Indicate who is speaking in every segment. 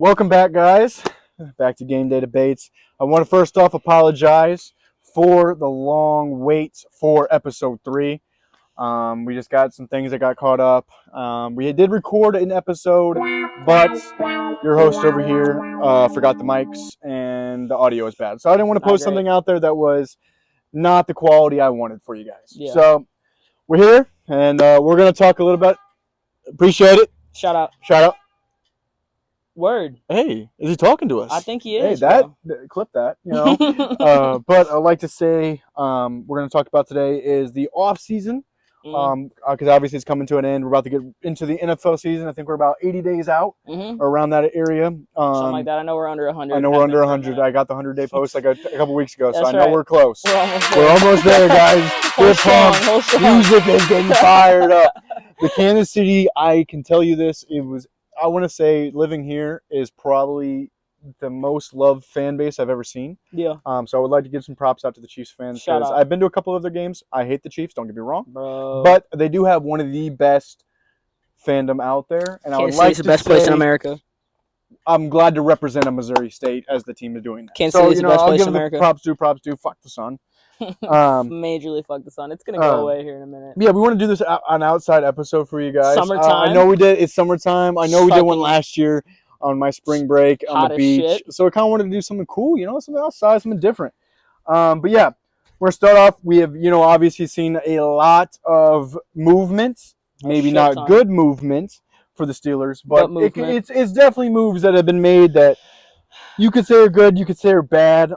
Speaker 1: Welcome back, guys. Back to Game Day Debates. I want to first off apologize for the long wait for episode 3. We just got some things that got caught up. We did record an episode, but your host over here forgot the mics and the audio is bad. So I didn't want to post something out there that was not the quality I wanted for you guys.
Speaker 2: Yeah.
Speaker 1: So we're here, and we're going to talk a little bit. Appreciate it.
Speaker 2: Shout out.
Speaker 1: Word. Hey, is he talking to us?
Speaker 2: I think he is.
Speaker 1: Hey, clip that, But I'd like to say we're going to talk about today is the offseason. Because obviously it's coming to an end. We're about to get into the NFL season. I think we're about 80 days out, or around that area.
Speaker 2: Something like that. I know we're under 100.
Speaker 1: I know we're under 100. I got the 100-day post like a couple weeks ago, so I know
Speaker 2: right.
Speaker 1: we're close.
Speaker 2: We're
Speaker 1: almost there, guys. We're pumped. Music is getting fired up. The Kansas City, I can tell you this, I want to say living here is probably the most loved fan base I've ever seen.
Speaker 2: Yeah.
Speaker 1: So I would like to give some props out to the Chiefs fans.
Speaker 2: Shout out.
Speaker 1: I've been to a couple of their games. I hate the Chiefs, don't get me wrong.
Speaker 2: Bro.
Speaker 1: But they do have one of the best fandom out there. And I would like to
Speaker 2: the best place in America.
Speaker 1: I'm glad to represent a Missouri State as the team is doing that.
Speaker 2: Kansas City's the best place in America.
Speaker 1: Props due. Fuck the Sun.
Speaker 2: Majorly fuck the Sun. It's going to go away here in a minute.
Speaker 1: Yeah, we want to do this an outside episode for you guys.
Speaker 2: Summertime.
Speaker 1: I know we did. It's summertime. I know we did one last year on my spring break on the beach.
Speaker 2: Shit.
Speaker 1: So I kind of wanted to do something cool, something outside, something different. But yeah, we're going to start off. We have, obviously seen a lot of movement, maybe not good movement for the Steelers, but it's definitely moves that have been made that you could say are good, you could say are bad.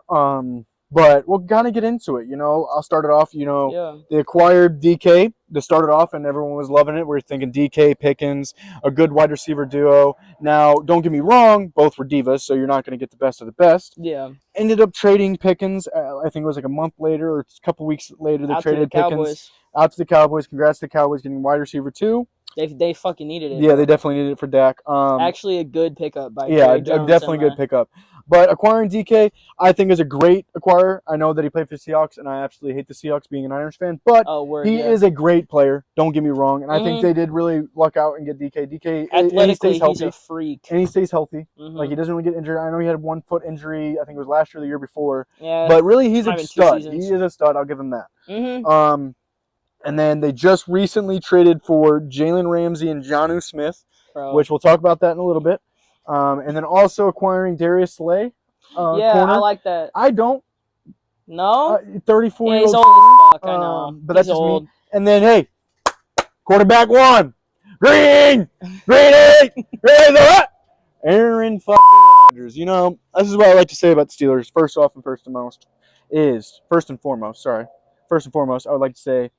Speaker 1: But we'll kind of get into it, I'll start it off, They acquired DK to start it off, and everyone was loving it. We were thinking DK, Pickens, a good wide receiver duo. Now, don't get me wrong, both were divas, so you're not going to get the best of the best.
Speaker 2: Yeah.
Speaker 1: Ended up trading Pickens, I think it was like a month later or a couple weeks later, they traded Pickens out to the Cowboys. Congrats to the Cowboys getting wide receiver 2.
Speaker 2: They fucking needed it.
Speaker 1: Yeah, they definitely needed it for Dak.
Speaker 2: Actually, a good pickup by
Speaker 1: Jerry Jones, definitely a good pickup. But acquiring DK, I think, is a great acquire. I know that he played for the Seahawks, and I absolutely hate the Seahawks being an Irish fan. But he is a great player. Don't get me wrong. And I think they did really luck out and get DK. DK,
Speaker 2: athletically, he's a freak.
Speaker 1: And he stays healthy. Like, he doesn't really get injured. I know he had 1 foot injury. I think it was last year or the year before.
Speaker 2: Yeah.
Speaker 1: But really, he's a stud. He is a stud. I'll give him that. And then they just recently traded for Jalen Ramsey and Jonnu Smith, which we'll talk about that in a little bit. And then also acquiring Darius Slay.
Speaker 2: Corner. I like that.
Speaker 1: I don't.
Speaker 2: No?
Speaker 1: 34 years
Speaker 2: he's old as fuck, I know.
Speaker 1: But that's just old. Me. And then, hey, quarterback 1. Green 8. Aaron fucking Rodgers. This is what I like to say about the Steelers. First and foremost, I would like to say,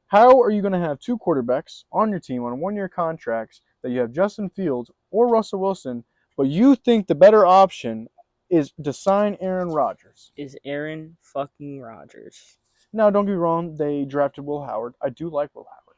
Speaker 1: how are you going to have 2 quarterbacks on your team on 1-year contracts that you have Justin Fields or Russell Wilson, but you think the better option is to sign Aaron Rodgers?
Speaker 2: Is Aaron fucking Rodgers.
Speaker 1: Now, don't get me wrong. They drafted Will Howard. I do like Will Howard.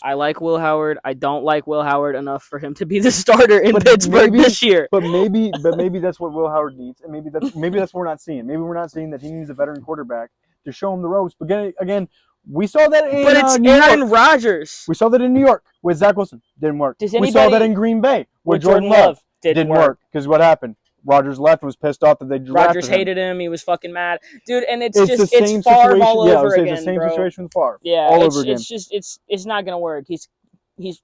Speaker 2: I like Will Howard. I don't like Will Howard enough for him to be the starter in Pittsburgh this year.
Speaker 1: But maybe that's what Will Howard needs, and maybe that's what we're not seeing. Maybe we're not seeing that he needs a veteran quarterback to show him the ropes. But again, we saw that in
Speaker 2: But it's Aaron Rodgers.
Speaker 1: We saw that in New York with Zach Wilson. Didn't work. We saw that in Green Bay with Jordan Love. Didn't work. Because what happened? Rodgers left and was pissed off that they drafted
Speaker 2: Rodgers hated him. He was fucking mad. Dude, and it's Favre all over again,
Speaker 1: it's the same situation with Favre.
Speaker 2: Yeah,
Speaker 1: all over again.
Speaker 2: It's not going to work. He's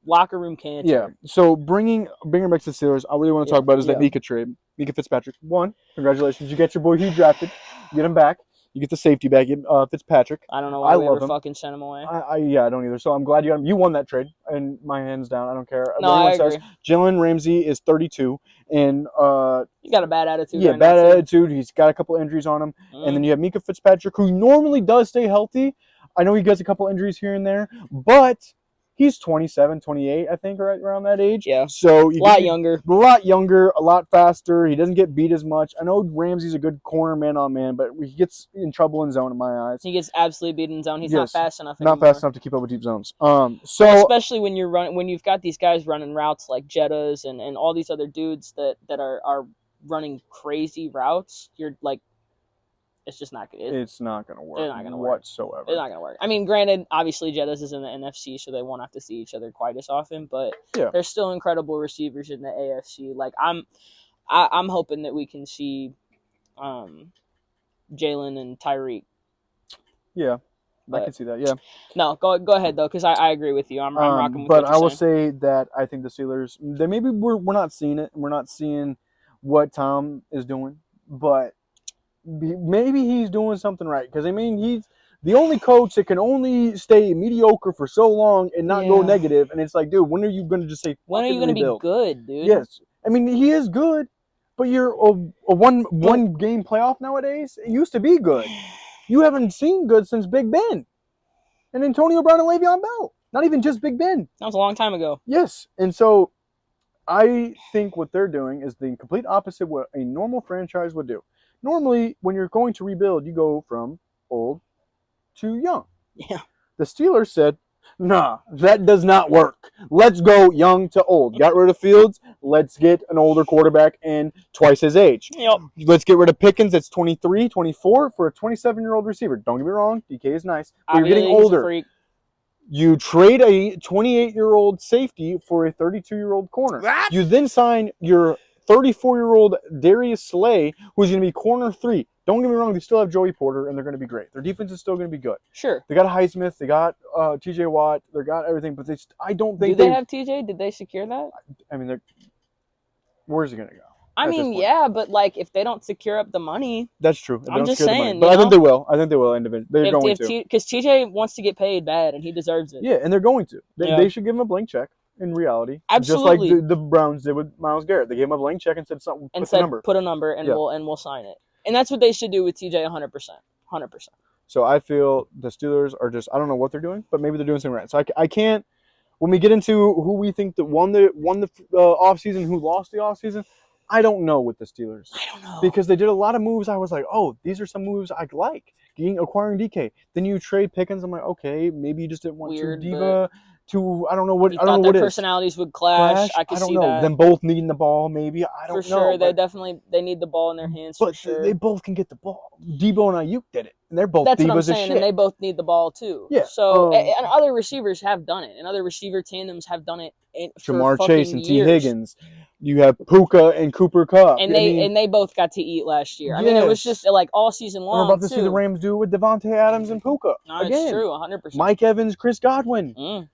Speaker 2: locker room cancer.
Speaker 1: Yeah, so bringing back to the Steelers, I really want to talk about is that Mika trade. Mika Fitzpatrick. 1, congratulations. You get your boy who you drafted. You get him back. You get the safety back, Fitzpatrick.
Speaker 2: I don't know why we ever fucking sent him away.
Speaker 1: I don't either. So I'm glad you got him. You won that trade, and my hands down. I don't care.
Speaker 2: No, I agree.
Speaker 1: Jalen Ramsey is 32, and
Speaker 2: he got a bad attitude.
Speaker 1: Yeah, bad attitude. He's got a couple injuries on him, and then you have Mika Fitzpatrick, who normally does stay healthy. I know he gets a couple injuries here and there, but he's 27, 28, I think, right around that age.
Speaker 2: Yeah.
Speaker 1: So
Speaker 2: a lot younger,
Speaker 1: a lot faster. He doesn't get beat as much. I know Ramsey's a good corner man-on-man, but he gets in trouble in zone in my eyes.
Speaker 2: He gets absolutely beat in zone. He's not fast enough
Speaker 1: anymore. Not fast enough to keep up with deep zones.
Speaker 2: Especially when you've got these guys running routes like Jettas and all these other dudes that are running crazy routes. You're like, it's just not good.
Speaker 1: It's not going to work.
Speaker 2: It's not going to work
Speaker 1: whatsoever.
Speaker 2: It's not going to work. I mean, granted, obviously Jettas is in the NFC, so they won't have to see each other quite as often. But there's still incredible receivers in the AFC. Like I'm hoping that we can see Jalen and Tyreek.
Speaker 1: Yeah,
Speaker 2: but
Speaker 1: I can see that. Yeah.
Speaker 2: No, go ahead though, because I agree with you. I'm rocking with
Speaker 1: but
Speaker 2: what
Speaker 1: I
Speaker 2: you're
Speaker 1: will
Speaker 2: saying.
Speaker 1: say that I think the Steelers, they maybe we're not seeing it. We're not seeing what Tom is doing, but maybe he's doing something right. Because I mean, he's the only coach that can only stay mediocre for so long and not go
Speaker 2: Yeah.
Speaker 1: negative. And it's like, dude, when are you going to just say
Speaker 2: When are you
Speaker 1: fucking
Speaker 2: going to be
Speaker 1: rebuild?
Speaker 2: good, dude?
Speaker 1: Yes, I mean he is good, but you're a one game playoff nowadays. It used to be good. You haven't seen good since Big Ben and Antonio Brown and Le'Veon Bell. Not even just Big Ben.
Speaker 2: That was a long time ago.
Speaker 1: Yes, and so I think what they're doing is the complete opposite of what a normal franchise would do. Normally, when you're going to rebuild, you go from old to young.
Speaker 2: Yeah.
Speaker 1: The Steelers said, nah, that does not work. Let's go young to old. Got rid of Fields. Let's get an older quarterback and twice his age.
Speaker 2: Yep.
Speaker 1: Let's get rid of Pickens. That's 23, 24 for a 27-year-old receiver. Don't get me wrong. DK is nice. But you're getting older. You trade a 28-year-old safety for a 32-year-old corner.
Speaker 2: What?
Speaker 1: You then sign your 34-year-old Darius Slay, who's going to be corner 3. Don't get me wrong, they still have Joey Porter, and they're going to be great. Their defense is still going to be good.
Speaker 2: Sure.
Speaker 1: They got Highsmith, they got T.J. Watt, they got everything, but I don't think
Speaker 2: Do they have T.J.? Did they secure that?
Speaker 1: I mean, where's he going to go?
Speaker 2: I mean, yeah, but like if they don't secure up the money,
Speaker 1: that's true.
Speaker 2: I'm just saying,
Speaker 1: but I think they will. I think they will. They're going to,
Speaker 2: because TJ wants to get paid bad and he deserves it.
Speaker 1: Yeah, and they're going to. They should give him a blank check. In reality,
Speaker 2: absolutely,
Speaker 1: just like the Browns did with Myles Garrett, they gave him a blank check and said something.
Speaker 2: And said, put a number, and we'll sign it. And that's what they should do with TJ, 100%.
Speaker 1: So I feel the Steelers are just, I don't know what they're doing, but maybe they're doing something right. So I can't. When we get into who we think that won the offseason, who lost the offseason, I don't know with the Steelers.
Speaker 2: I don't know.
Speaker 1: Because they did a lot of moves. I was like, oh, these are some moves I like. Acquiring DK. Then you trade Pickens. I'm like, okay, maybe you just didn't want to Diva to, I don't know what, I don't know what it is.
Speaker 2: Personalities would clash. I could see that.
Speaker 1: Them both needing the ball, maybe. I don't know.
Speaker 2: For sure. They need the ball in their hands,
Speaker 1: but
Speaker 2: for sure.
Speaker 1: They both can get the ball. Debo and Ayuk did it. And they're both
Speaker 2: That's
Speaker 1: divas
Speaker 2: what I'm saying, and they both need the ball, too.
Speaker 1: Yeah.
Speaker 2: So, and other receivers have done it. And other receiver tandems have done it for
Speaker 1: Jamar Chase and
Speaker 2: years.
Speaker 1: T. Higgins. You have Puka and Cooper Kupp.
Speaker 2: And they both got to eat last year. Yes. I mean, it was just like all season long.
Speaker 1: We're about to see the Rams do it with Devontae Adams and Puka.
Speaker 2: No, it's true, 100%.
Speaker 1: Mike Evans, Chris Godwin.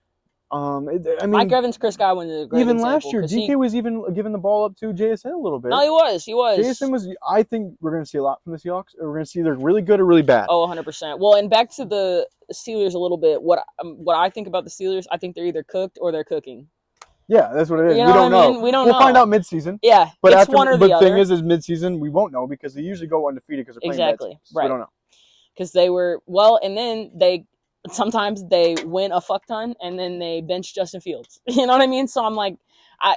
Speaker 2: Mike Evans, Chris Godwin is a great
Speaker 1: even
Speaker 2: example,
Speaker 1: last year, DK was even giving the ball up to JSN a little bit.
Speaker 2: No, he was.
Speaker 1: JSN was. I think we're going to see a lot from the Seahawks. We're going to see they're really good or really bad.
Speaker 2: Oh, 100%. Well, and back to the Steelers a little bit. What I think about the Steelers, I think they're either cooked or they're cooking.
Speaker 1: Yeah, that's what it is.
Speaker 2: You know
Speaker 1: we don't know.
Speaker 2: We don't know.
Speaker 1: We'll find out mid-season.
Speaker 2: Yeah,
Speaker 1: but
Speaker 2: it's one or the other.
Speaker 1: The thing is mid-season we won't know because they usually go undefeated because they're playing
Speaker 2: exactly
Speaker 1: so
Speaker 2: right.
Speaker 1: We don't know
Speaker 2: because they were and then sometimes they win a fuck ton and then they bench Justin Fields. You know what I mean? So I'm like,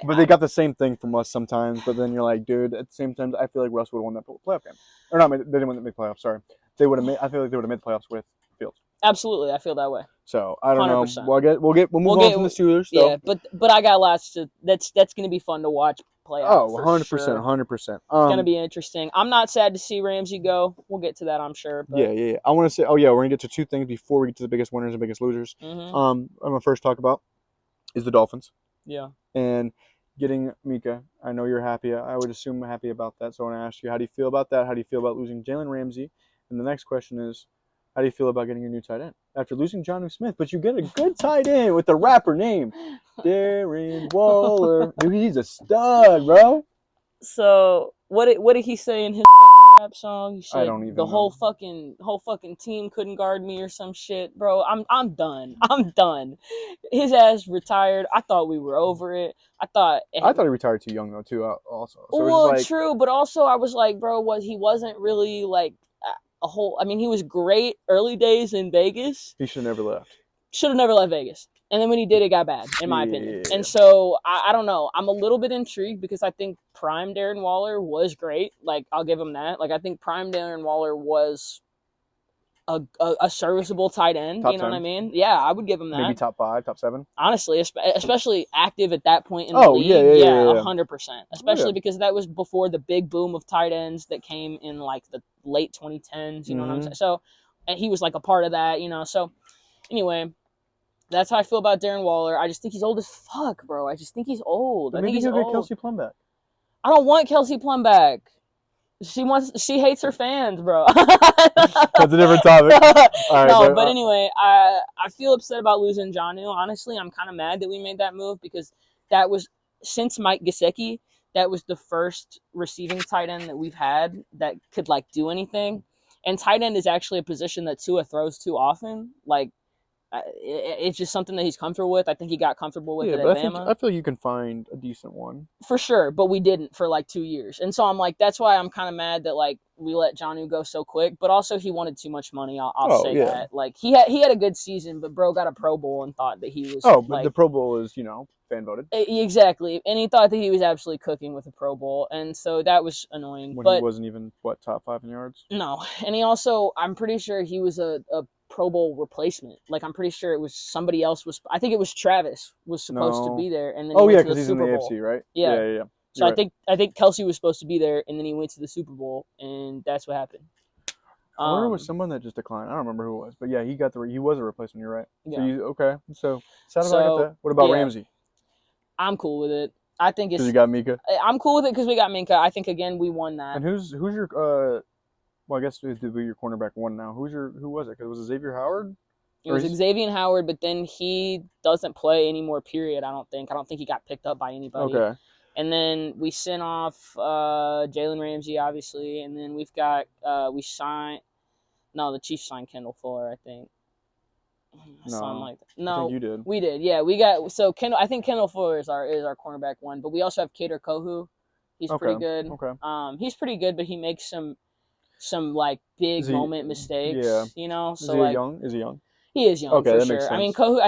Speaker 1: but they got the same thing from us sometimes. But then you're like, dude, at the same time, I feel like Russ would have won that playoff game, or not? They didn't win the playoffs. Sorry, they would have. I feel like they would have made the playoffs with Fields.
Speaker 2: Absolutely, I feel that way.
Speaker 1: So I don't
Speaker 2: 100%.
Speaker 1: know. We'll move on from the Steelers.
Speaker 2: Yeah, but I got lots to. That's going to be fun to watch play out.
Speaker 1: Oh, 100%, 100%. It's
Speaker 2: going to be interesting. I'm not sad to see Ramsey go. We'll get to that, I'm sure. But...
Speaker 1: Yeah. I want to say, we're going to get to two things before we get to the biggest winners and biggest losers.
Speaker 2: Mm-hmm.
Speaker 1: I'm going to first talk about is the Dolphins.
Speaker 2: Yeah.
Speaker 1: And getting Mika. I know you're happy. I would assume happy about that. So I want to ask you, how do you feel about that? How do you feel about losing Jalen Ramsey? And the next question is, how do you feel about getting your new tight end? After losing Jonnu Smith, but you get a good tight end with a rapper name, Darren Waller. Dude, he's a stud, bro.
Speaker 2: So what did he say in his fucking rap song? He said,
Speaker 1: I don't even
Speaker 2: the
Speaker 1: know.
Speaker 2: whole fucking team couldn't guard me or some shit, bro. I'm done. I'm done. His ass retired. I thought we were over it. I thought he
Speaker 1: retired too young though too. Also, so
Speaker 2: well, true, but also I was like, bro, he wasn't really like a whole. I mean, he was great early days in Vegas.
Speaker 1: He should have never left.
Speaker 2: Should have never left Vegas. And then when he did, it got bad, in my opinion. And so, I don't know. I'm a little bit intrigued because I think prime Darren Waller was great. Like, I'll give him that. Like, I think prime Darren Waller was a serviceable tight end.
Speaker 1: Top
Speaker 2: you know
Speaker 1: 10.
Speaker 2: What I mean? Yeah, I would give him that.
Speaker 1: Maybe top 5, top 7.
Speaker 2: Honestly, especially active at that point in the league. Yeah, 100%. Especially because that was before the big boom of tight ends that came in, like, the late 2010s. You know what I'm saying? So, and he was, like, a part of that, you know. So, anyway... That's how I feel about Darren Waller. I just think he's old as fuck, bro. I just think he's old.
Speaker 1: But maybe he'll get Kelsey Plum back.
Speaker 2: I don't want Kelsey Plum back. She hates her fans, bro.
Speaker 1: That's a different topic. All right,
Speaker 2: no, but anyway, I feel upset about losing Jonnu. Honestly, I'm kind of mad that we made that move because that was, since Mike Gesicki, that was the first receiving tight end that we've had that could like do anything. And tight end is actually a position that Tua throws too often. Like, it's just something that he's comfortable with. I think he got comfortable with it at Bama.
Speaker 1: I feel you can find a decent one.
Speaker 2: For sure, but we didn't for like 2 years. And so I'm like, that's why I'm kind of mad that like we let Jonnu go so quick. But also he wanted too much money. I'll say that. Like he had a good season, but bro got a Pro Bowl and thought that he was.
Speaker 1: Oh, but like, the Pro Bowl is, fan voted.
Speaker 2: Exactly, and he thought that he was absolutely cooking with a Pro Bowl, and so that was annoying.
Speaker 1: When he wasn't even top 5 in yards.
Speaker 2: No, and he also, I'm pretty sure he was a Pro Bowl replacement. Like I'm pretty sure it was somebody else I think it was Travis was supposed to be there, and then
Speaker 1: because he's in the AFC, right? Yeah.
Speaker 2: So I think Kelsey was supposed to be there, and then he went to the Super Bowl, and that's what happened.
Speaker 1: I wonder, was someone that just declined. I don't remember who it was, but yeah, he was a replacement. You're right. Yeah. So sad about that. What about Ramsey?
Speaker 2: I'm cool with it. I think it's.
Speaker 1: Because you got Minka.
Speaker 2: I'm cool with it because we got Minka. I think again we won that.
Speaker 1: And who's your Well, I guess it'd be your cornerback one now. Who was it? Because was it Xavier Howard?
Speaker 2: It was Xavier Howard, but then he doesn't play anymore. Period. I don't think he got picked up by anybody.
Speaker 1: Okay.
Speaker 2: And then we sent off Jalen Ramsey, obviously, and then we've got we signed. No, the Chiefs signed Kendall Fuller, I think. Something like that. No,
Speaker 1: I think you did.
Speaker 2: We did. Yeah, we got Kendall. I think Kendall Fuller is our cornerback one, but we also have Kader Kohu. He's pretty good.
Speaker 1: Okay.
Speaker 2: He's pretty good, but he makes some like big moment mistakes.
Speaker 1: Yeah.
Speaker 2: So
Speaker 1: Is he young?
Speaker 2: He is young,
Speaker 1: okay,
Speaker 2: for
Speaker 1: that
Speaker 2: sure.
Speaker 1: Makes sense.
Speaker 2: I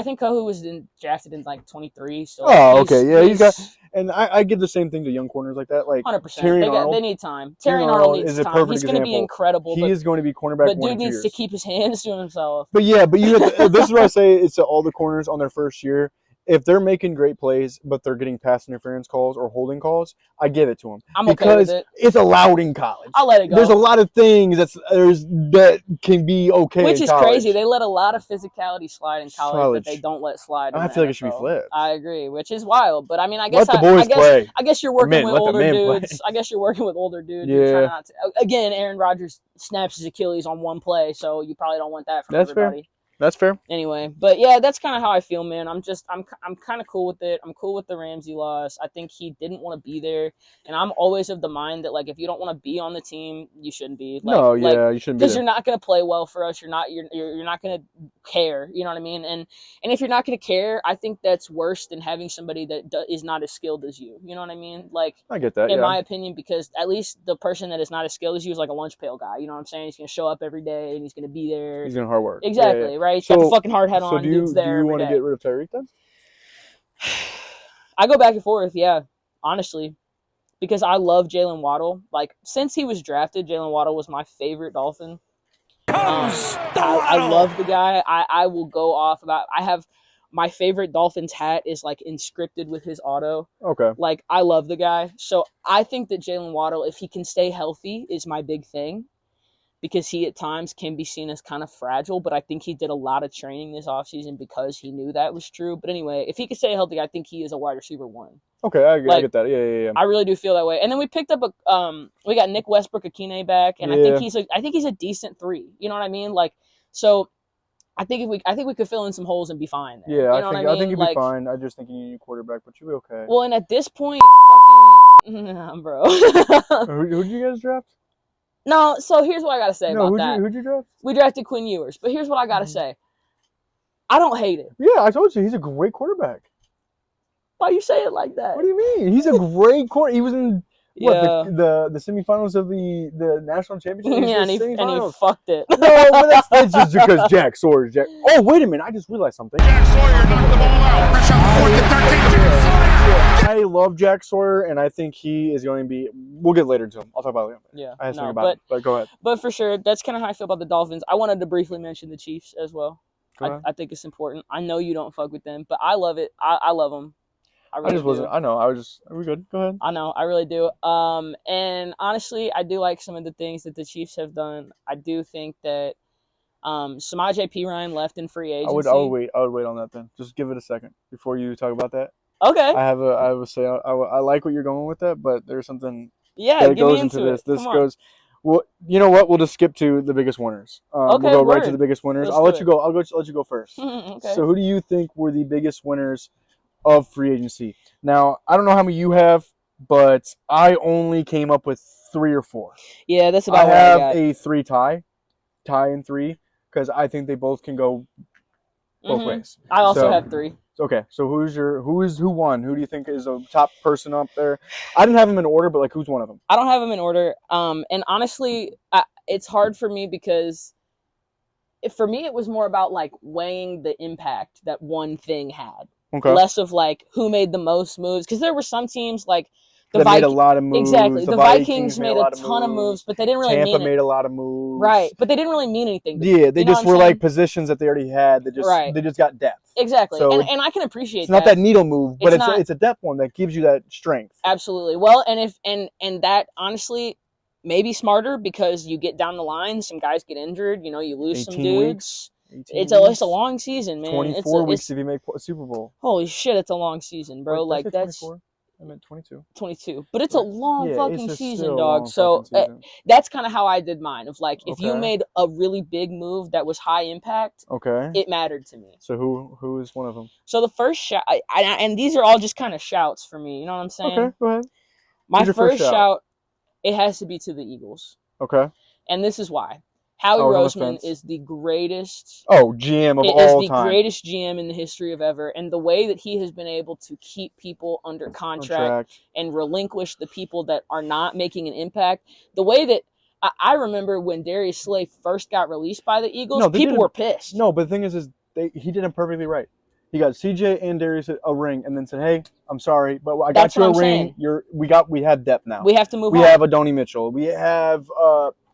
Speaker 2: mean, Kohu was drafted in like 23. So
Speaker 1: okay, yeah, he's got. And I give the same thing to young corners like that. Like
Speaker 2: 100%. They need time. Terry Arnold needs time. He's going to be incredible.
Speaker 1: He is going to be cornerback.
Speaker 2: But dude needs to keep his hands to himself.
Speaker 1: But you have to, this is what I say. It's to all the corners on their first year. If they're making great plays, but they're getting pass interference calls or holding calls, I give it to them.
Speaker 2: I'm okay with it.
Speaker 1: It's allowed in college.
Speaker 2: I'll let it go.
Speaker 1: There's a lot of things that can be okay.
Speaker 2: Which is
Speaker 1: college.
Speaker 2: Crazy. They let a lot of physicality slide in college that they don't let slide. I
Speaker 1: feel like it should be flipped.
Speaker 2: I agree, which is wild. But I mean, I guess
Speaker 1: let the boys play.
Speaker 2: I guess you're working with older dudes. I guess you're working with older dudes.
Speaker 1: Yeah.
Speaker 2: Again, Aaron Rodgers snaps his Achilles on one play, so you probably don't want that from everybody.
Speaker 1: Fair. That's fair.
Speaker 2: Anyway, but yeah, that's kind of how I feel, man. I'm kind of cool with it. I'm cool with the Ramsey loss. I think he didn't want to be there, and I'm always of the mind that like if you don't want to be on the team, you shouldn't be.
Speaker 1: You shouldn't be.
Speaker 2: Because you're not going to play well for us. You're not going to care. You know what I mean? And if you're not going to care, I think that's worse than having somebody that is not as skilled as you. You know what I mean? Like
Speaker 1: I get that.
Speaker 2: In my opinion, because at least the person that is not as skilled as you is like a lunch pail guy. You know what I'm saying? He's going to show up every day and he's going to be there.
Speaker 1: He's going to hard work.
Speaker 2: Exactly. Right. He's got the fucking hard hat on.
Speaker 1: So do you want to get rid of Tyreek then?
Speaker 2: I go back and forth, yeah, honestly, because I love Jalen Waddle. Like since he was drafted, Jalen Waddle was my favorite Dolphin. I love the guy. I will go off about. I have my favorite Dolphins hat is like inscripted with his auto.
Speaker 1: Okay.
Speaker 2: Like I love the guy, so I think that Jalen Waddle, if he can stay healthy, is my big thing. Because he at times can be seen as kind of fragile, but I think he did a lot of training this offseason because he knew that was true. But anyway, if he can stay healthy, I think he is a wide receiver one.
Speaker 1: Okay, I get that. Yeah.
Speaker 2: I really do feel that way. And then we picked up we got Nick Westbrook-Akine back, and I think he's a decent 3. You know what I mean? Like, so I think we could fill in some holes and be fine there.
Speaker 1: Yeah,
Speaker 2: you know
Speaker 1: I think you'd be fine. I just think you need a quarterback, but you'll be okay.
Speaker 2: Well, and at this point, nah, bro.
Speaker 1: Who did you guys draft?
Speaker 2: No, so here's what I gotta say about that.
Speaker 1: Who'd you draft?
Speaker 2: We drafted Quinn Ewers, but here's what I gotta say. I don't hate it.
Speaker 1: Yeah, I told you he's a great quarterback.
Speaker 2: Why you say it like that?
Speaker 1: What do you mean? He's a great quarterback. He was in the semifinals of the national championship.
Speaker 2: Yeah, and he fucked it.
Speaker 1: No, but that's just because Jack Sawyer is Jack. Oh, wait a minute! I just realized something.
Speaker 3: Jack Sawyer knocked the ball out. Fresh out 4th and 13.
Speaker 1: I love Jack Sawyer, and I think he is going to be. We'll get later to him. I'll talk about it later.
Speaker 2: Yeah,
Speaker 1: I have to think about it, but go ahead.
Speaker 2: But for sure, that's kind of how I feel about the Dolphins. I wanted to briefly mention the Chiefs as well. I think it's important. I know you don't fuck with them, but I love it. I love them. I just wasn't.
Speaker 1: I know. I was just. Are we good? Go ahead.
Speaker 2: I know. I really do. And honestly, I do like some of the things that the Chiefs have done. I do think that Samaje Perine left in free agency.
Speaker 1: I would wait. I would wait on that then. Just give it a second before you talk about that.
Speaker 2: Okay.
Speaker 1: I would say I like what you're going with that, but there's something
Speaker 2: that
Speaker 1: goes into this. This goes. Well, you know what? We'll just skip to the biggest winners. We'll go right to the biggest winners. I'll let you go. Let you go first.
Speaker 2: Okay.
Speaker 1: So, who do you think were the biggest winners of free agency? Now, I don't know how many you have, but I only came up with 3 or 4.
Speaker 2: Yeah, that's about.
Speaker 1: I have a 3 tie in 3, because I think they both can go both ways.
Speaker 2: I also have 3.
Speaker 1: Okay, so who won? Who do you think is a top person up there? I didn't have them in order, but like, who's one of them?
Speaker 2: I don't have them in order. And honestly, it's hard for me because for me it was more about like weighing the impact that one thing had.
Speaker 1: Okay.
Speaker 2: Less of like who made the most moves, because there were some teams like
Speaker 1: that made a lot of moves.
Speaker 2: Exactly. The Vikings made a ton of moves, but they didn't really
Speaker 1: Tampa
Speaker 2: mean
Speaker 1: made a lot of moves.
Speaker 2: Right, but they didn't really mean anything.
Speaker 1: Yeah, they just were like positions that they already had. They just got depth.
Speaker 2: Exactly.
Speaker 1: So
Speaker 2: and I can appreciate
Speaker 1: it's not that needle move, but it's a depth one that gives you that strength.
Speaker 2: Absolutely. Well, and that honestly may be smarter, because you get down the line, some guys get injured, you lose some dudes. It's a long season, man.
Speaker 1: 24 weeks if you make a Super Bowl.
Speaker 2: Holy shit, it's a long season, bro.
Speaker 1: Wait,
Speaker 2: like that's
Speaker 1: 24? I meant 22.
Speaker 2: 22. But it's a long fucking season, dog.
Speaker 1: So
Speaker 2: that's kind of how I did mine. Of like, if you made a really big move that was high impact, it mattered to me.
Speaker 1: So who is one of them?
Speaker 2: So the first shout, and these are all just kind of shouts for me. You know what I'm saying?
Speaker 1: Okay, go ahead.
Speaker 2: My first shout, it has to be to the Eagles.
Speaker 1: Okay.
Speaker 2: And this is why. Howie Roseman is the greatest
Speaker 1: GM of all time. Is the
Speaker 2: greatest GM in the history of ever. And the way that he has been able to keep people under contract and relinquish the people that are not making an impact. The way that I remember when Darius Slay first got released by the Eagles, people were pissed.
Speaker 1: No, but the thing is he did it perfectly right. He got CJ and Darius a ring, and then said, "Hey, I'm sorry, but I got you a ring. We have depth now.
Speaker 2: We have to move on.
Speaker 1: We have Adonai Mitchell. We have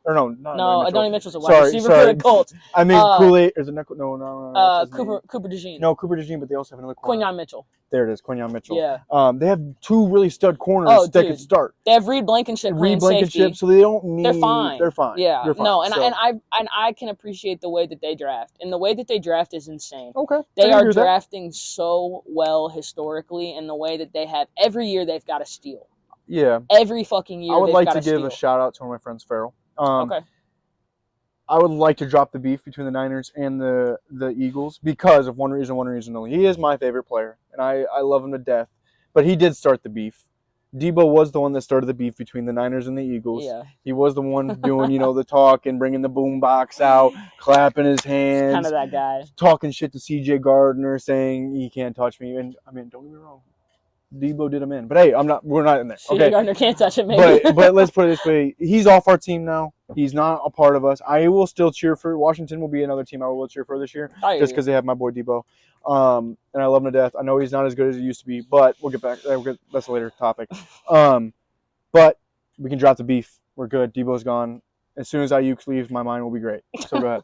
Speaker 1: Adonai
Speaker 2: Mitchell's a wide receiver for the Colts.
Speaker 1: I mean, Kool-Aid. Is it no?
Speaker 2: Cooper DeJean.
Speaker 1: No, Cooper DeJean, but they also have another corner.
Speaker 2: Quinyon Mitchell.
Speaker 1: There it is, Quinyon Mitchell.
Speaker 2: Yeah.
Speaker 1: They have 2 really stud corners that could start.
Speaker 2: They have Reed Blankenship playing safety.
Speaker 1: So they don't need.
Speaker 2: They're fine.
Speaker 1: They're fine.
Speaker 2: Yeah.
Speaker 1: They're fine.
Speaker 2: No, and I can appreciate the way that they draft, and the way that they draft is insane.
Speaker 1: Okay.
Speaker 2: They are drafting so well historically, and the way that they have every year they've got a steal.
Speaker 1: Yeah.
Speaker 2: Every fucking year.
Speaker 1: I would like to give a shout out to one of my friends, Farrell.
Speaker 2: Okay.
Speaker 1: I would like to drop the beef between the Niners and the Eagles because of one reason only. He is my favorite player, and I love him to death. But he did start the beef. Debo was the one that started the beef between the Niners and the Eagles.
Speaker 2: Yeah.
Speaker 1: He was the one doing, the talk and bringing the boom box out, clapping his hands.
Speaker 2: Kind of that guy.
Speaker 1: Talking shit to C.J. Gardner, saying he can't touch me. And, I mean, don't get me wrong. Debo did him in. But, hey, we're not in there.
Speaker 2: C.J. Gardner can't touch him, maybe.
Speaker 1: But let's put it this way. He's off our team now. He's not a part of us. I will still cheer for Washington. Will be another team I will cheer for this year, just because they have my boy Debo, and I love him to death. I know he's not as good as he used to be, but we'll get back. That's a later topic. But we can drop the beef. We're good. Debo's gone. As soon as Ayuk leaves, my mind will be great. So go ahead.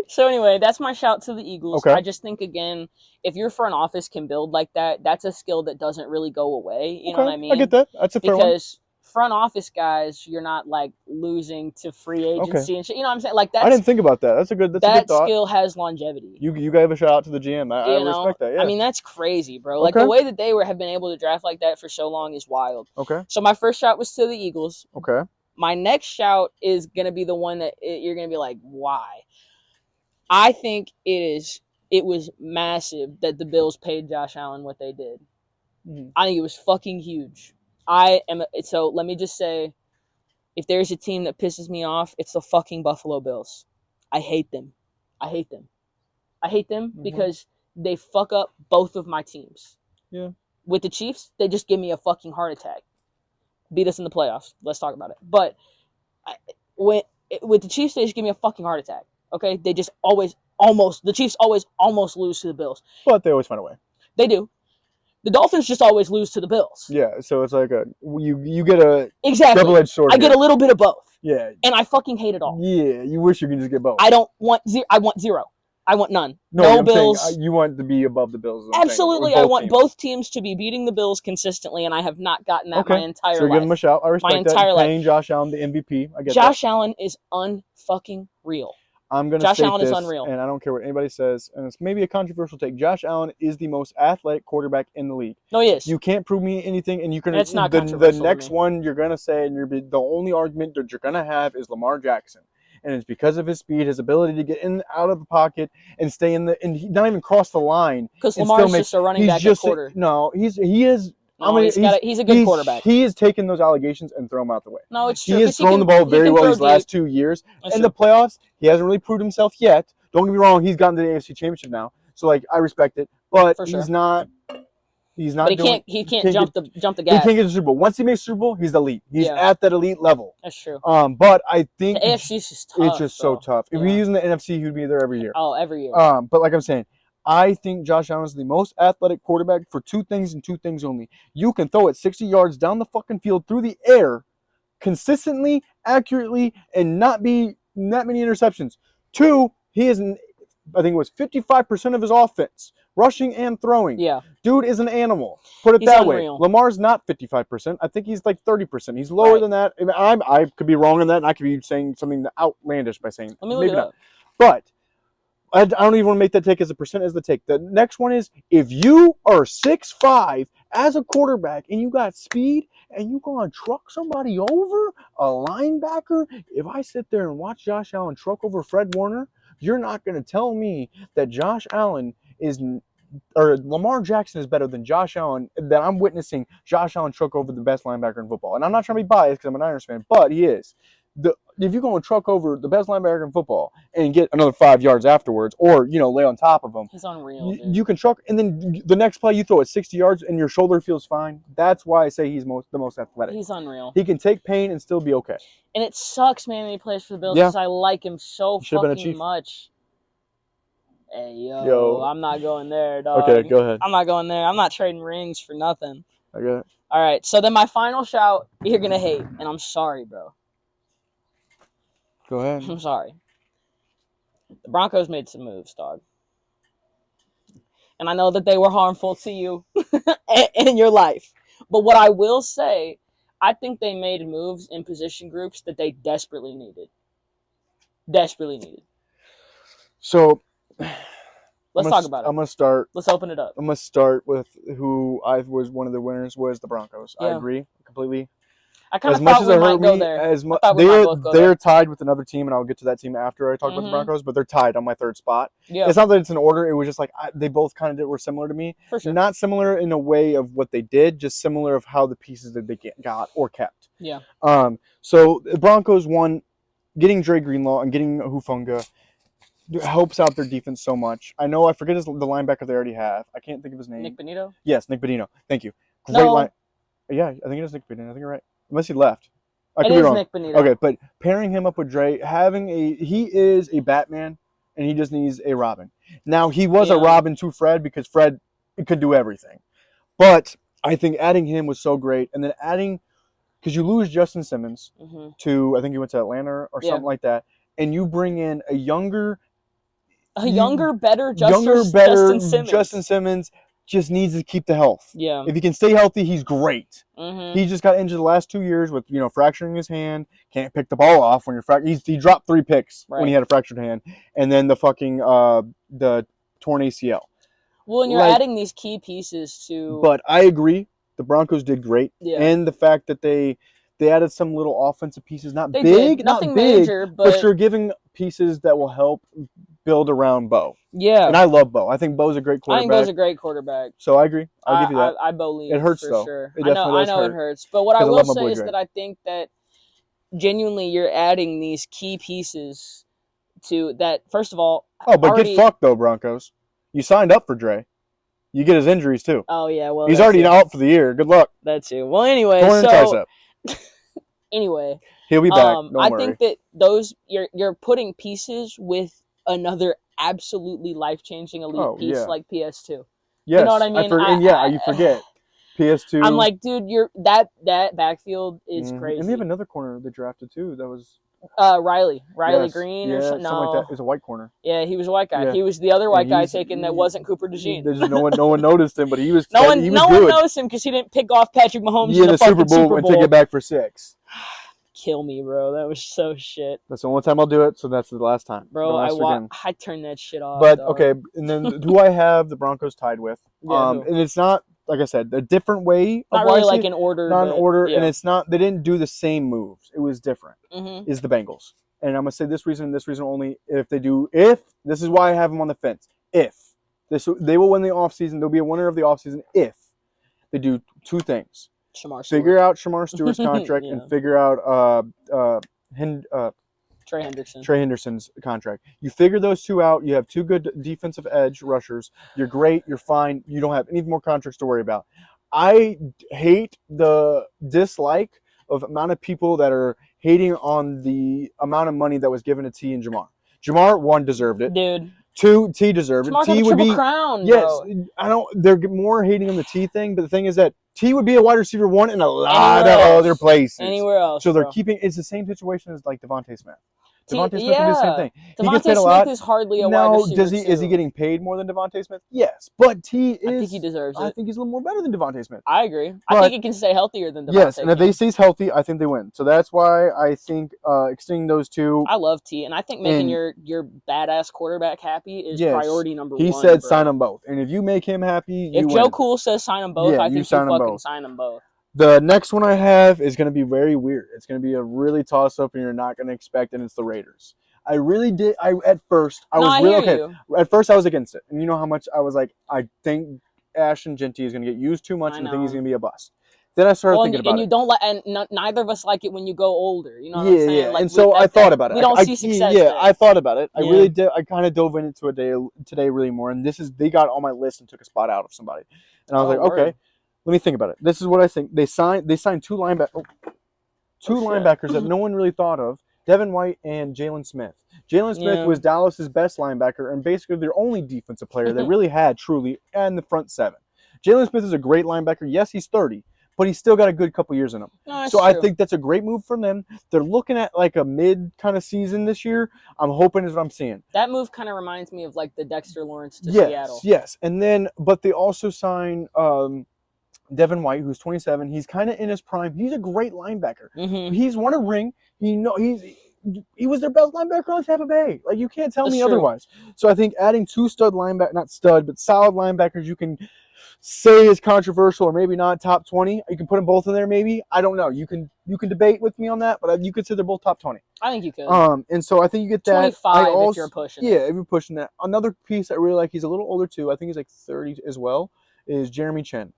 Speaker 2: So anyway, that's my shout to the Eagles.
Speaker 1: Okay.
Speaker 2: I just think, again, if your front office can build like that, that's a skill that doesn't really go away. You know what I mean?
Speaker 1: I get that. That's a fair one.
Speaker 2: Because front office guys, you're not like losing to free agency and shit. You know what I'm saying? Like that.
Speaker 1: I didn't think about that. That's a good thought.
Speaker 2: That skill has longevity.
Speaker 1: You gave a shout out to the GM. I respect that. Yeah.
Speaker 2: I mean, that's crazy, bro. Like the way that they have been able to draft like that for so long is wild.
Speaker 1: Okay.
Speaker 2: So my first shout was to the Eagles.
Speaker 1: Okay.
Speaker 2: My next shout is gonna be the one that you're gonna be like, why? I think it was massive that the Bills paid Josh Allen what they did.
Speaker 1: Mm-hmm.
Speaker 2: I think it was fucking huge. So let me just say, if there's a team that pisses me off, it's the fucking Buffalo Bills. I hate them. Because they fuck up both of my teams.
Speaker 1: Yeah.
Speaker 2: With the Chiefs, they just give me a fucking heart attack. Beat us in the playoffs. Let's talk about it. But with the Chiefs, they just give me a fucking heart attack. Okay? They just the Chiefs always almost lose to the Bills.
Speaker 1: But they always find a way.
Speaker 2: They do. The Dolphins just always lose to the Bills.
Speaker 1: Yeah, so it's like you get a
Speaker 2: double-edged sword. I get a little bit of both.
Speaker 1: Yeah.
Speaker 2: And I fucking hate it all.
Speaker 1: Yeah, you wish you could just get both.
Speaker 2: I want zero. I want none.
Speaker 1: No
Speaker 2: Bills.
Speaker 1: Saying, you want to be above the Bills.
Speaker 2: Absolutely. I want both teams to be beating the Bills consistently, and I have not gotten that my entire life.
Speaker 1: So give him a shout. I respect
Speaker 2: my entire
Speaker 1: that.
Speaker 2: life.
Speaker 1: Paying Josh Allen the MVP. I get
Speaker 2: Josh Allen is unfucking real.
Speaker 1: I'm going to
Speaker 2: Josh
Speaker 1: state
Speaker 2: Allen
Speaker 1: this,
Speaker 2: is unreal.
Speaker 1: and I don't care what anybody says, and it's maybe a controversial take. Josh Allen is the most athletic quarterback in the league.
Speaker 2: No, he is.
Speaker 1: You can't prove me anything, and you can.
Speaker 2: It's not
Speaker 1: the
Speaker 2: controversial
Speaker 1: next
Speaker 2: to me.
Speaker 1: one you're going to say, and the only argument that you're going to have is Lamar Jackson. And it's because of his speed, his ability to get in and out of the pocket and stay in and he not even cross the line.
Speaker 2: Because Lamar's just a running back at quarter.
Speaker 1: No, he is.
Speaker 2: No, he's a good quarterback.
Speaker 1: He has taken those allegations and thrown them out the way.
Speaker 2: No, it's true.
Speaker 1: He has thrown the ball very well these last 2 years. In the playoffs, he hasn't really proved himself yet. Don't get me wrong, he's gotten to the AFC Championship now. So, I respect it. But he's not
Speaker 2: But he can't jump the gas.
Speaker 1: He can't get to the Super Bowl. Once he makes the Super Bowl, he's elite. He's at that elite level.
Speaker 2: That's true.
Speaker 1: But I think
Speaker 2: the AFC is just tough.
Speaker 1: It's just so tough. If we use in the NFC, he would be there every year.
Speaker 2: Oh, every year.
Speaker 1: But like I'm saying, I think Josh Allen is the most athletic quarterback for two things and two things only. You can throw it 60 yards down the fucking field through the air consistently, accurately, and not be that many interceptions. Two, he is, I think it was 55% of his offense, rushing and throwing.
Speaker 2: Yeah.
Speaker 1: Dude is an animal. Put it that way. Lamar's not 55%. I think he's like 30%. He's lower than that. I could be wrong on that, and I could be saying something outlandish by saying
Speaker 2: Let me look it up.
Speaker 1: But I don't even want to make that take as a percent as the take. The next one is, if you are 6'5" as a quarterback and you got speed and you go and truck somebody over, a linebacker, if I sit there and watch Josh Allen truck over Fred Warner, you're not going to tell me that Lamar Jackson is better than Josh Allen, that I'm witnessing Josh Allen truck over the best linebacker in football. And I'm not trying to be biased because I'm a Niners fan, but he is. If you're going to truck over the best linebacker in football and get another 5 yards afterwards, or lay on top of him,
Speaker 2: he's unreal.
Speaker 1: You can truck, and then the next play you throw it 60 yards and your shoulder feels fine. That's why I say he's the most athletic.
Speaker 2: He's unreal.
Speaker 1: He can take pain and still be okay.
Speaker 2: And it sucks, man, when he plays for the Bills because I like him so fucking much. Hey, yo, I'm not going there, dog.
Speaker 1: Okay, go ahead.
Speaker 2: I'm not going there. I'm not trading rings for nothing.
Speaker 1: Okay.
Speaker 2: All right, so then my final shout, you're going to hate, and I'm sorry, bro.
Speaker 1: Go ahead.
Speaker 2: I'm sorry. The Broncos made some moves, dog. And I know that they were harmful to you in your life. But what I will say, I think they made moves in position groups that they desperately needed. Desperately needed.
Speaker 1: So,
Speaker 2: let's talk about it.
Speaker 1: I'm going to start.
Speaker 2: Let's open it up.
Speaker 1: I'm going to start with who I was one of the winners was the Broncos. Yeah. I agree completely.
Speaker 2: I kind of thought we might go there.
Speaker 1: They're tied with another team, and I'll get to that team after I talk about the Broncos, but they're tied on my third spot. Yeah. It's not that it's in order. It was just they both kind of were similar to me.
Speaker 2: For sure.
Speaker 1: Not similar in a way of what they did, just similar of how the pieces that they got or kept.
Speaker 2: Yeah.
Speaker 1: So the Broncos won, getting Dre Greenlaw and getting Hufanga helps out their defense so much. I know I forget the linebacker they already have. I can't think of his name.
Speaker 2: Nick Benito?
Speaker 1: Yes, Nick Benito. Thank you. Great line. Yeah, I think it is Nick Benito. I think you're right. Unless he left. I could be wrong.
Speaker 2: Nick Benito.
Speaker 1: Okay, but pairing him up with Dre, he is a Batman, and he just needs a Robin. Now, he was a Robin to Fred because Fred could do everything. But I think adding him was so great. And then because you lose Justin Simmons to, I think he went to Atlanta or something like that, and you bring in a younger,
Speaker 2: better Justin Simmons.
Speaker 1: Just needs to keep the health.
Speaker 2: Yeah.
Speaker 1: If he can stay healthy, he's great. He just got injured the last 2 years with fracturing his hand. Can't pick the ball off when you're fractured. He dropped 3 picks when he had a fractured hand, and then the torn ACL.
Speaker 2: Well, and you're adding these key pieces to.
Speaker 1: But I agree, the Broncos did great, and the fact that they added some little offensive pieces, nothing
Speaker 2: major,
Speaker 1: but you're giving pieces that will help build around Bo.
Speaker 2: Yeah.
Speaker 1: And I love Bo. I think Bo's a great quarterback.
Speaker 2: I think Bo's a great quarterback.
Speaker 1: So I agree. I'll give you that.
Speaker 2: I believe
Speaker 1: it hurts,
Speaker 2: for
Speaker 1: though.
Speaker 2: Sure.
Speaker 1: It definitely
Speaker 2: I know
Speaker 1: hurt.
Speaker 2: it hurts. But what I will say is that I think that genuinely you're adding these key pieces to that, first of all.
Speaker 1: Oh, but get fucked, though, Broncos. You signed up for Dre. You get his injuries, too.
Speaker 2: Oh, yeah. Well,
Speaker 1: he's already out for the year. Good luck.
Speaker 2: That, too. Well, anyway.
Speaker 1: Torn tricep.
Speaker 2: Anyway.
Speaker 1: He'll be back. Don't worry.
Speaker 2: I think that you're putting pieces with another absolutely life-changing elite piece like PS2.
Speaker 1: Yes,
Speaker 2: you know what I mean?
Speaker 1: You forget. PS2.
Speaker 2: I'm like, dude, that backfield is crazy.
Speaker 1: And they have another corner they drafted too. That was
Speaker 2: Riley Green or something.
Speaker 1: Something like that. It was a white corner.
Speaker 2: Yeah, he was a white guy. Yeah. He was the other white guy taken that wasn't Cooper DeJean.
Speaker 1: No one noticed him, but he was.
Speaker 2: No one noticed him because he didn't pick off Patrick Mahomes in the
Speaker 1: Super Bowl
Speaker 2: Super Bowl
Speaker 1: and take it back for 6.
Speaker 2: kill me, bro. That was so shit.
Speaker 1: That's the only time I'll do it, so that's the last time.
Speaker 2: Bro, I turned that shit off.
Speaker 1: But,
Speaker 2: dog.
Speaker 1: okay, and then who I have the Broncos tied with.
Speaker 2: Yeah,
Speaker 1: and it's not, like I said, a different way.
Speaker 2: Not really like in order.
Speaker 1: Not in order,
Speaker 2: yeah.
Speaker 1: and it's not, they didn't do the same moves. It was different,
Speaker 2: Mm-hmm.
Speaker 1: is the Bengals. And I'm going to say this reason only, this is why I have them on the fence. They will win the offseason, they'll be a winner of the offseason if they do two things. Figure out Shamar Stewart's contract and figure out
Speaker 2: Trey Hendrickson.
Speaker 1: Trey Henderson's contract. You figure those two out. You have two good defensive edge rushers. You're great. You're fine. You don't have any more contracts to worry about. I hate the dislike of amount of people that are hating on the amount of money that was given to T and Jamar. Jamar, one, deserved it.
Speaker 2: Dude.
Speaker 1: Two, T deserved it.
Speaker 2: T would be crown.
Speaker 1: Yes,
Speaker 2: bro.
Speaker 1: I don't. They're more hating on the T thing, but the thing is that T would be a wide receiver one in a lot of other places.
Speaker 2: Anywhere else.
Speaker 1: So they're keeping. It's the same situation as like Devontae Smith. Devontae Smith would do the same thing.
Speaker 2: Devontae Smith is hardly a wide receiver.
Speaker 1: Does he? Is he getting paid more than Devontae Smith? Yes, but T is.
Speaker 2: I think he deserves it.
Speaker 1: I think he's a little more better than Devontae Smith.
Speaker 2: I agree. I think he can stay healthier than Devontae.
Speaker 1: Yes, and if they stays healthy, I think they win. So that's why I think extending those two.
Speaker 2: I love T, and I think making your badass quarterback happy is priority number one.
Speaker 1: He said sign them both, and if you make him happy,
Speaker 2: if Joe Cool says sign them both, I think you fucking sign them both.
Speaker 1: The next one I have is going to be very weird. It's going to be a really toss-up, and you're not going to expect, and it's the Raiders. I really did. At first I was against it, and you know how much I was like, I think Ashton Genty is going to get used too much, and I think he's going to be a bust. Then I started thinking about it.
Speaker 2: And you don't like, and neither of us like it when you go older. You know what I'm saying?
Speaker 1: Yeah. Like, and so I thought about it.
Speaker 2: We don't see success.
Speaker 1: Yeah, I thought about it. I really did. I kind of dove into it today really more, and they got on my list and took a spot out of somebody, and I was like, okay, let me think about it. This is what I think. They signed two linebackers that no one really thought of. Devin White and Jalen Smith. Jalen Smith was Dallas's best linebacker and basically their only defensive player they really had truly in the front seven. Jalen Smith is a great linebacker. Yes, he's 30, but he's still got a good couple years in him.
Speaker 2: No,
Speaker 1: so I think that's a great move from them. They're looking at like a mid kind of season this year. I'm hoping is what I'm seeing.
Speaker 2: That move kind of reminds me of like the Dexter Lawrence to Seattle.
Speaker 1: Yes. And then, but they also signed Devin White, who's 27. He's kind of in his prime. He's a great linebacker.
Speaker 2: Mm-hmm.
Speaker 1: He's won a ring. He was their best linebacker on Tampa Bay. Like, you can't tell me otherwise. So I think adding two solid linebackers you can say is controversial or maybe not top 20. You can put them both in there maybe. I don't know. You can debate with me on that, but you could say they're both top 20.
Speaker 2: I think you could.
Speaker 1: And so I think you get that.
Speaker 2: 25 if you're pushing.
Speaker 1: Yeah, if you're pushing that. Another piece I really like, he's a little older too. I think he's like 30 as well, is Jeremy Chin.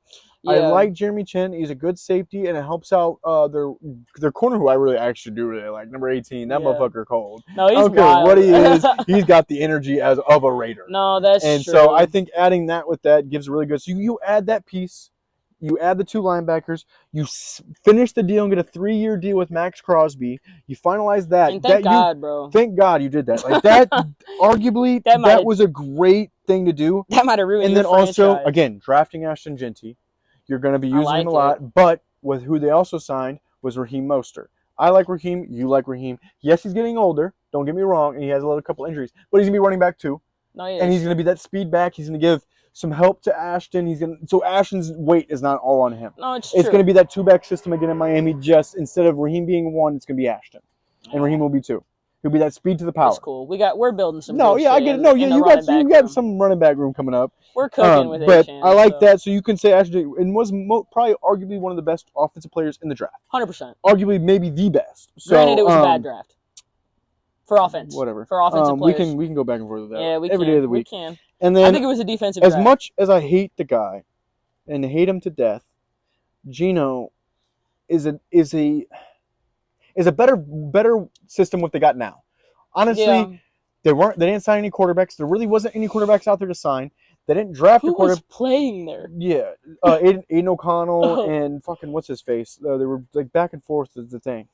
Speaker 1: Yeah. I like Jeremy Chin. He's a good safety, and it helps out their corner, who I really actually do really like, number 18. That motherfucker cold.
Speaker 2: No, he's
Speaker 1: I don't care what he is. He's got the energy of a Raider.
Speaker 2: No, that's true.
Speaker 1: And so I think adding that with that gives a really good. So you add that piece, you add the two linebackers, you finish the deal and get a 3-year deal with Max Crosby. You finalize that.
Speaker 2: And thank God, bro.
Speaker 1: Thank God you did that. Like that, arguably, that was a great thing to do.
Speaker 2: That might have ruined.
Speaker 1: And then also, again, drafting Ashton Genty. You're going to be using him a lot, but with who they also signed was Raheem Mostert. I like Raheem. You like Raheem. Yes, he's getting older. Don't get me wrong, and he has a couple injuries, but he's going to be running back too.
Speaker 2: No,
Speaker 1: and he's going to be that speed back. He's going to give some help to Ashton. So Ashton's weight is not all on him.
Speaker 2: No, it's
Speaker 1: going to be that two-back system again in Miami. Just instead of Raheem being one, it's going to be Ashton, and Raheem will be two. He'll be that speed to the power.
Speaker 2: That's cool. We're building some.
Speaker 1: No, yeah, I get it. No, yeah, you got some running back room coming up.
Speaker 2: We're cooking with it.
Speaker 1: But I like that. So you can say Ashton and was probably arguably one of the best offensive players in the draft.
Speaker 2: 100%.
Speaker 1: Arguably, maybe the best. So,
Speaker 2: granted, it was a bad draft for offense.
Speaker 1: Whatever.
Speaker 2: For offensive players.
Speaker 1: We can go back and forth with that.
Speaker 2: Yeah, we
Speaker 1: every
Speaker 2: can.
Speaker 1: day of the week.
Speaker 2: We can.
Speaker 1: And then
Speaker 2: I think it was a defensive draft.
Speaker 1: As much as I hate the guy and hate him to death, Geno is a better system what they got now. Honestly, they didn't sign any quarterbacks. There really wasn't any quarterbacks out there to sign. They didn't draft a quarterback.
Speaker 2: Who was playing there?
Speaker 1: Yeah, Aiden O'Connell and fucking what's his face. They were like back and forth is the thing.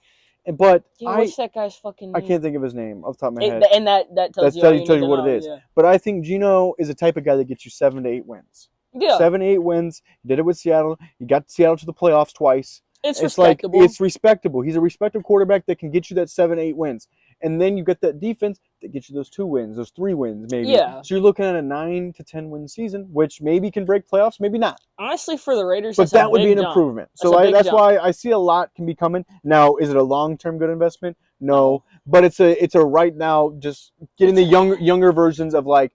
Speaker 1: But
Speaker 2: what's that guy's fucking name?
Speaker 1: I can't think of his name off the top of my head.
Speaker 2: And that tells you
Speaker 1: what it is. Yeah. But I think Geno is the type of guy that gets you 7 to 8 wins.
Speaker 2: Yeah.
Speaker 1: 7 to 8 wins. He did it with Seattle. He got Seattle to the playoffs twice.
Speaker 2: It's respectable.
Speaker 1: It's respectable. He's a respectable quarterback that can get you that 7 to 8 wins. and then you get that defense that gets you those 2 wins, those 3 wins, maybe.
Speaker 2: Yeah.
Speaker 1: So you're looking at a 9 to 10 win season, which maybe can break playoffs, maybe not.
Speaker 2: Honestly, for the Raiders,
Speaker 1: but that would be an
Speaker 2: jump.
Speaker 1: improvement.
Speaker 2: That's
Speaker 1: So that's why I see a lot can be coming. Now, is it a long-term good investment? No. But it's a right now just getting the younger versions of like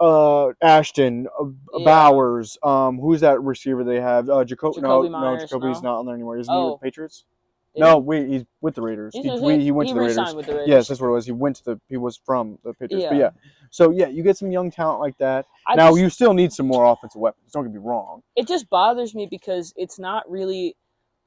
Speaker 1: Ashton, Bowers, who's that receiver they have? Jacoby Myers. Jacoby's not on there anymore. Isn't he with the Patriots? He's with the Raiders. He went to the Raiders.
Speaker 2: With the Raiders.
Speaker 1: Yes, that's what it was. He was from the Patriots. Yeah. But so you get some young talent like that. You still need some more offensive weapons. Don't get me wrong.
Speaker 2: It just bothers me because it's not really.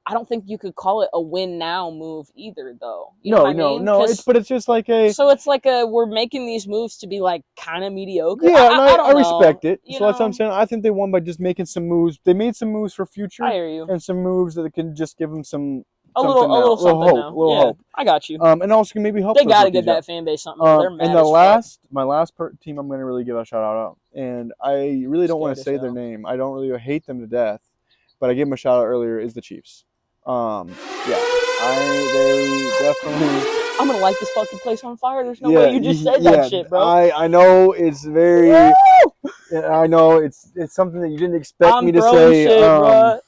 Speaker 2: I don't think you could call it a win now move either, though. You know what I mean?
Speaker 1: No. It's just like a.
Speaker 2: So it's like we're making these moves to be like kind of mediocre.
Speaker 1: Yeah, I respect it. So that's what I'm saying. I think they won by just making some moves. They made some moves for future.
Speaker 2: I hear you.
Speaker 1: And some moves that can just give them some.
Speaker 2: A little hope. I got you.
Speaker 1: And also can maybe help.
Speaker 2: They got to give that fan base something. They're mad
Speaker 1: and my last team I'm going to really give a shout out, and I really don't want to say their name. I don't really hate them to death, but I gave them a shout out earlier. Is the Chiefs? They definitely.
Speaker 2: I'm gonna light this fucking place on fire. There's no way you just said that shit, bro.
Speaker 1: I know it's very. I know it's something that you didn't expect me to say.
Speaker 2: Shit, bro.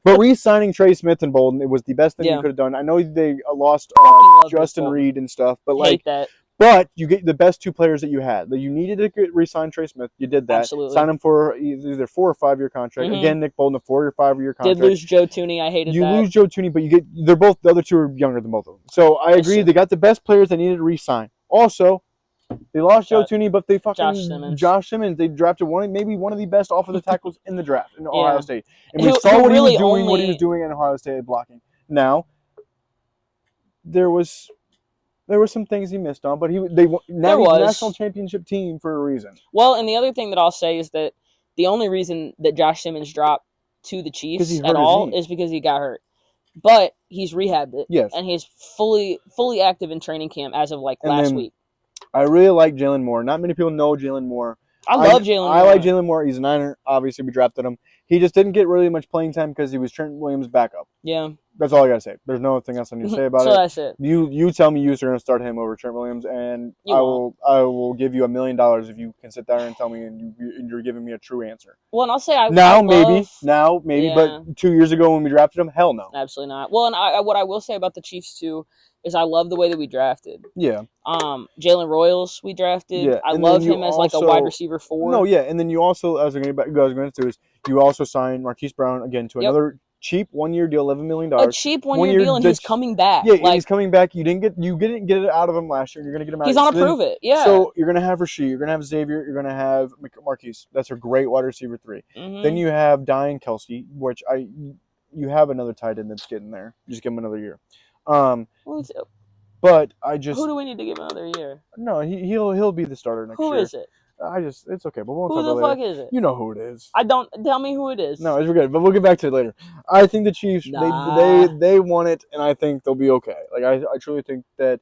Speaker 1: But re-signing Trey Smith and Bolden, it was the best thing you could have done. I know they lost Justin Reed and stuff, but
Speaker 2: hate that.
Speaker 1: But you get the best 2 players that you had. You needed to re-sign Trey Smith. You did that.
Speaker 2: Absolutely.
Speaker 1: Sign him for either 4 or 5 year contract. Mm-hmm. Again, Nick Bolden, a 4 or 5 year contract.
Speaker 2: Did lose Joe Tooney. I hated that.
Speaker 1: You lose Joe Tooney, but they're both, the other 2 are younger than both of them. So I agree. They got the best players they needed to re-sign. Also, they lost Joe Tooney, but they fucking Josh Simmons. They drafted maybe one of the best offensive tackles in the draft in Ohio State. And we saw what he was doing in Ohio State blocking. Now, there was some things he missed on, but he's national championship team for a reason.
Speaker 2: Well, and the other thing that I'll say is that the only reason that Josh Simmons dropped to the Chiefs at all is because he got hurt. But he's rehabbed it.
Speaker 1: Yes.
Speaker 2: And he's fully active in training camp as of last week.
Speaker 1: I really like Jalen Moore. Not many people know Jalen Moore.
Speaker 2: I love Jalen Moore.
Speaker 1: I like Jalen Moore. He's a Niner. Obviously, we drafted him. He just didn't get really much playing time because he was Trent Williams' backup.
Speaker 2: Yeah.
Speaker 1: That's all I got to say. There's nothing else I need to say about it.
Speaker 2: So that's it.
Speaker 1: You tell me you're going to start him over Trent Williams, and I will give you $1 million if you can sit there and tell me and you're giving me a true answer.
Speaker 2: Well, and I'll say
Speaker 1: maybe, but 2 years ago when we drafted him, hell no.
Speaker 2: Absolutely not. Well, and what I will say about the Chiefs too is I love the way that we drafted.
Speaker 1: Yeah.
Speaker 2: Jalen Royals we drafted. Yeah. I love him as like a wide receiver 4.
Speaker 1: No, yeah, and then you also, as I was going to do, is you also signed Marquise Brown again to another cheap 1-year deal, $11 million.
Speaker 2: A cheap 1-year deal, and he's coming back.
Speaker 1: Yeah, he's coming back. You didn't get it out of him last year. You're gonna get him out.
Speaker 2: He's on a prove it. Yeah.
Speaker 1: So you're gonna have Rasheed. You're gonna have Xavier. You're gonna have Marquise. That's a great wide receiver 3. Mm-hmm. Then you have Diane Kelsey, which you have another tight end that's getting there. Just give him another year. But
Speaker 2: who do we need to give another year?
Speaker 1: No, he'll be the starter next year.
Speaker 2: Who is it?
Speaker 1: It's okay, but we'll talk
Speaker 2: about it. Who the fuck is it?
Speaker 1: You know who it is.
Speaker 2: Tell me who it is.
Speaker 1: No, it's good, but we'll get back to it later. I think the Chiefs, they won it, and I think they'll be okay. Like I truly think that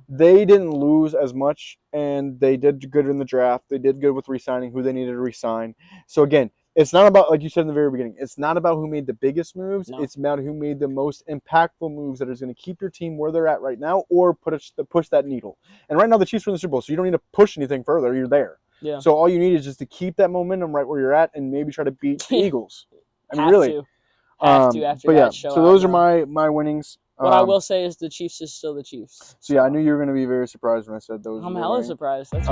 Speaker 1: they didn't lose as much, and they did good in the draft. They did good with re-signing who they needed to re-sign. So again, it's not about, like you said in the very beginning, it's not about who made the biggest moves. No. It's about who made the most impactful moves that is going to keep your team where they're at right now or push that needle. And right now the Chiefs are in the Super Bowl, so you don't need to push anything further. You're there.
Speaker 2: Yeah.
Speaker 1: So all you need is just to keep that momentum right where you're at and maybe try to beat the Eagles. I mean, really.
Speaker 2: Have to after that show.
Speaker 1: So those are my winnings.
Speaker 2: What I will say is the Chiefs is still the Chiefs.
Speaker 1: So yeah, I knew you were going to be very surprised when I said those.
Speaker 2: I'm hella surprised. That's